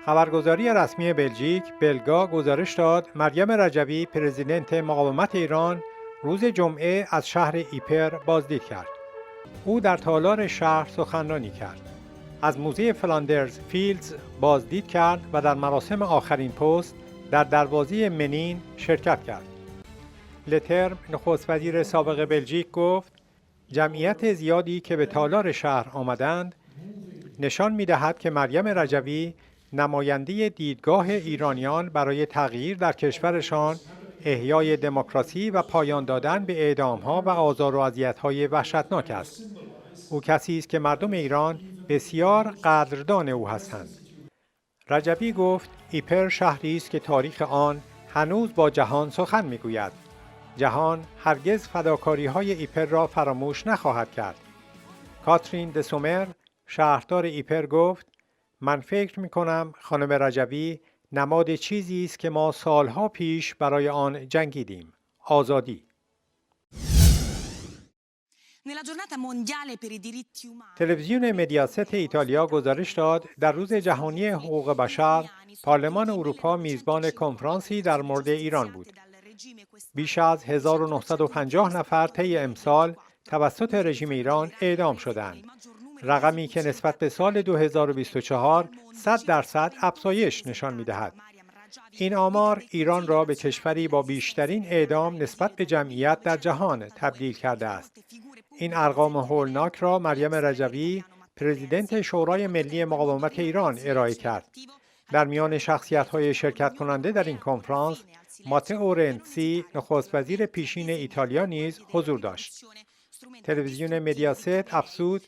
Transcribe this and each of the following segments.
خبرگزاری رسمی بلژیک بلگا گزارش داد مریم رجوی پرزیدنت مقاومت ایران روز جمعه از شهر ایپر بازدید کرد. او در تالار شهر سخنرانی کرد. از موزه فلاندرز فیلدز بازدید کرد و در مراسم آخرین پست در دروازه منین شرکت کرد. لترم نخست وزیر سابق بلژیک گفت جمعیت زیادی که به تالار شهر آمدند نشان می‌دهد که مریم رجوی نماینده دیدگاه ایرانیان برای تغییر در کشورشان، احیای دموکراسی و پایان دادن به اعدام‌ها و آزار و اذیت‌های وحشتناک است. او کسی است که مردم ایران بسیار قدردان او هستند. رجوی گفت ایپر شهری است که تاریخ آن هنوز با جهان سخن می‌گوید. جهان هرگز فداکاری‌های ایپر را فراموش نخواهد کرد. کاترین دسومر شهردار ایپر گفت من فکر می‌کنم خانم رجوی نماد چیزی است که ما سالها پیش برای آن جنگیدیم: آزادی. تلویزیون مدیاست ایتالیا گزارش داد در روز جهانی حقوق بشر پارلمان اروپا میزبان کنفرانسی در مورد ایران بود. بیش از 1950 نفر طی امسال توسط رژیم ایران اعدام شدند. رقمی که نسبت به سال 2024 100% افزایش نشان می‌دهد. این آمار ایران را به کشوری با بیشترین اعدام نسبت به جمعیت در جهان تبدیل کرده است. این ارقام هولناک را مریم رجوی، پرزیدنت شورای ملی مقاومت ایران ارائه کرد. در میان شخصیت‌های شرکت کننده در این کنفرانس، ماتئو رنسی، نخست وزیر پیشین ایتالیا نیز حضور داشت. تلویزیون مدیاست افزود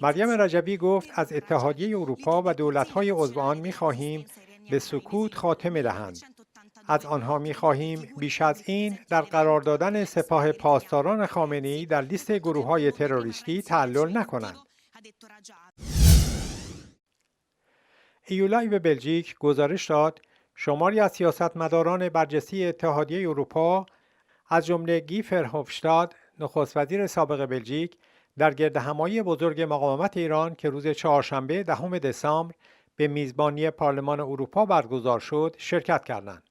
مریم رجوی گفت از اتحادیه اروپا و دولت‌های عضو آن می‌خواهیم به سکوت خاتمه دهند. از آنها می‌خواهیم بیش از این در قرار دادن سپاه پاسداران خامنه‌ای در لیست گروه‌های تروریستی تعلل نکنند. ایولایو بلژیک گزارش داد شماری از سیاستمداران برجسته اتحادیه اروپا از جمله گی فرهوفشتاد نخست وزیر سابق بلژیک در گردهمایی بزرگ مقاومت ایران که روز چهارشنبه 10 دسامبر به میزبانی پارلمان اروپا برگزار شد شرکت کردند.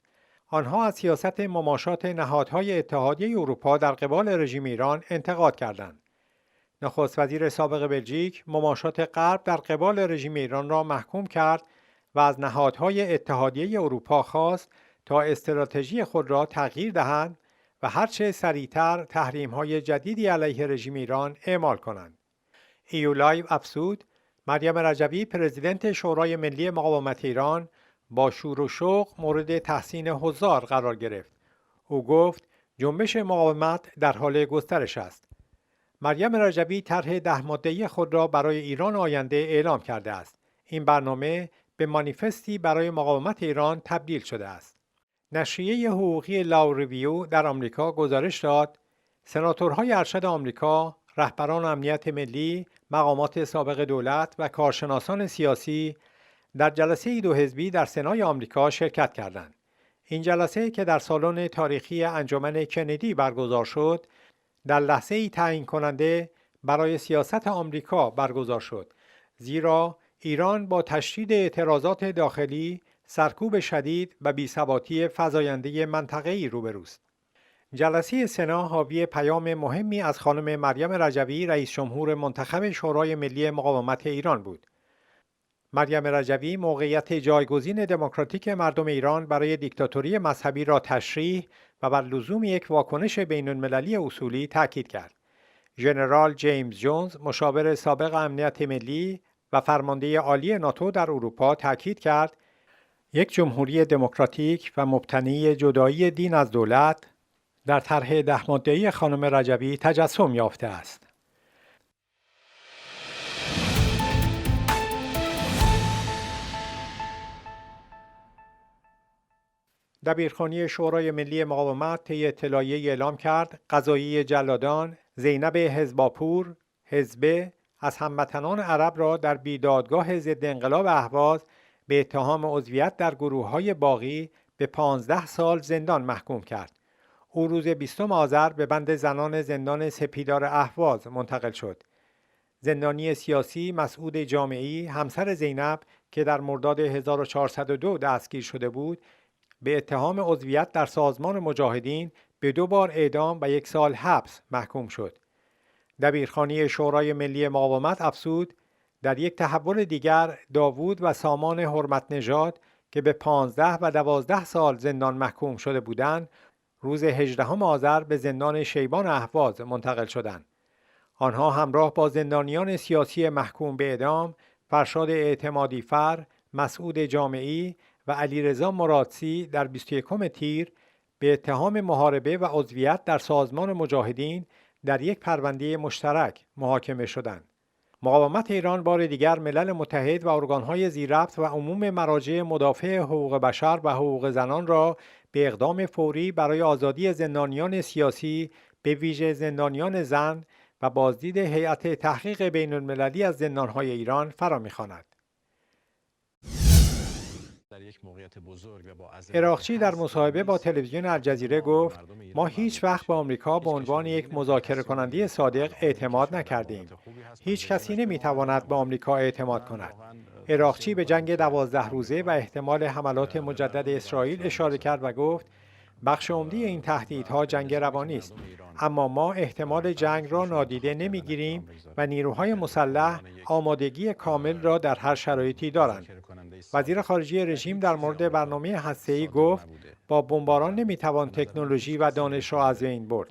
آنها از سیاست مماشات نهادهای اتحادیه اروپا در قبال رژیم ایران انتقاد کردند. نخست وزیر سابق بلژیک مماشات غرب در قبال رژیم ایران را محکوم کرد و از نهادهای اتحادیه اروپا خواست تا استراتژی خود را تغییر دهند و هرچه سریعتر تحریم‌های جدیدی علیه رژیم ایران اعمال کنند. ایولایو افزود مریم رجوی پرزیدنت شورای ملی مقاومت ایران با شور و شوق مورد تحسین حضار قرار گرفت. او گفت جنبش مقاومت در حال گسترش است. مریم رجوی طرح 10 ماده‌ای خود را برای ایران آینده اعلام کرده است. این برنامه به مانیفستی برای مقاومت ایران تبدیل شده است. نشریه حقوقی لاو ریویو در آمریکا گزارش داد سناتورهای ارشد آمریکا، رهبران امنیت ملی، مقامات سابق دولت و کارشناسان سیاسی در جلسه دو حزبی در سنای آمریکا شرکت کردند. این جلسه که در سالن تاریخی انجمن کندی برگزار شد، در لحظه‌ای تعیین کننده برای سیاست آمریکا برگزار شد، زیرا ایران با تشدید اعتراضات داخلی، سرکوب شدید و بی‌ثباتی فزاینده منطقه‌ای روبروست. جلسه سنا حاوی پیام مهمی از خانم مریم رجوی رئیس جمهور منتخب شورای ملی مقاومت ایران بود. مریم رجوی موقعیت جایگزین دموکراتیک مردم ایران برای دیکتاتوری مذهبی را تشریح و بر لزوم یک واکنش بین‌المللی اصولی تاکید کرد. ژنرال جیمز جونز، مشاور سابق امنیت ملی و فرمانده عالی ناتو در اروپا تاکید کرد یک جمهوری دموکراتیک و مبتنی جدایی دین از دولت در طرح 10 ماده‌ای خانم رجوی تجسم یافته است. دبیرخانی شورای ملی مقاومت طی اطلاعیه‌ای اعلام کرد قضاییه جلادان زینب حزباپور حزبه از هموطنان عرب را در بیدادگاه ضد انقلاب اهواز به اتهام عضویت در گروه‌های باغی به 15 سال زندان محکوم کرد. او روز 20 آذر به بند زنان زندان سپیدار اهواز منتقل شد. زندانی سیاسی مسعود جامعی همسر زینب که در مرداد 1402 دستگیر شده بود، به اتهام عضویت در سازمان مجاهدین به 2 بار اعدام و 1 سال حبس محکوم شد. دبیرخانه شورای ملی مقاومت افزود در یک تحول دیگر داوود و سامان حرمت نژاد که به 15 و 12 سال زندان محکوم شده بودند، روز 18 آذر به زندان شیبان اهواز منتقل شدند. آنها همراه با زندانیان سیاسی محکوم به اعدام، فرشاد اعتمادی فر، مسعود جامعی و علیرضا مرادسی در 21 تیر به اتهام محاربه و عضویت در سازمان مجاهدین در یک پرونده مشترک محاکمه شدند. مقاومت ایران بار دیگر ملل متحد و ارگانهای زیرربط و عموم مراجع مدافع حقوق بشر و حقوق زنان را به اقدام فوری برای آزادی زندانیان سیاسی، به ویژه زندانیان زن و بازدید هیئت تحقیق بین المللی از زندانهای ایران فرا می‌خواند. عراقچی در مصاحبه با تلویزیون الجزیره گفت: ما هیچ وقت به آمریکا به عنوان یک مذاکره کننده صادق اعتماد نکردیم. هیچ کسی نمیتواند به آمریکا اعتماد کند. عراقچی به جنگ 12 روزه و احتمال حملات مجدد اسرائیل اشاره کرد و گفت: بخش عمده این تهدیدها جنگ روانی است، اما ما احتمال جنگ را نادیده نمیگیریم و نیروهای مسلح آمادگی کامل را در هر شرایطی دارند. وزیر خارجه رژیم در مورد برنامه هسته‌ای گفت: با بمباران نمیتوان تکنولوژی و دانش را از بین برد.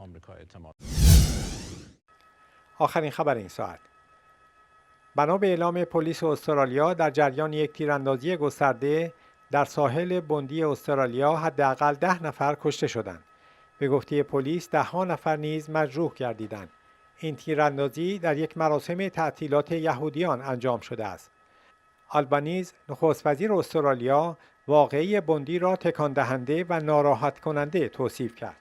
آخرین خبر این ساعت. بنا به اعلام پلیس استرالیا، در جریان یک تیراندازی گسترده در ساحل بوندی استرالیا حداقل 10 نفر کشته شدند. به گفته پلیس 10 نفر نیز مجروح گردیدند. این تیراندازی در یک مراسم تعطیلات یهودیان انجام شده است. آلبانیز، نخست وزیر استرالیا، واقعه بوندی را تکان دهنده و ناراحت کننده توصیف کرد.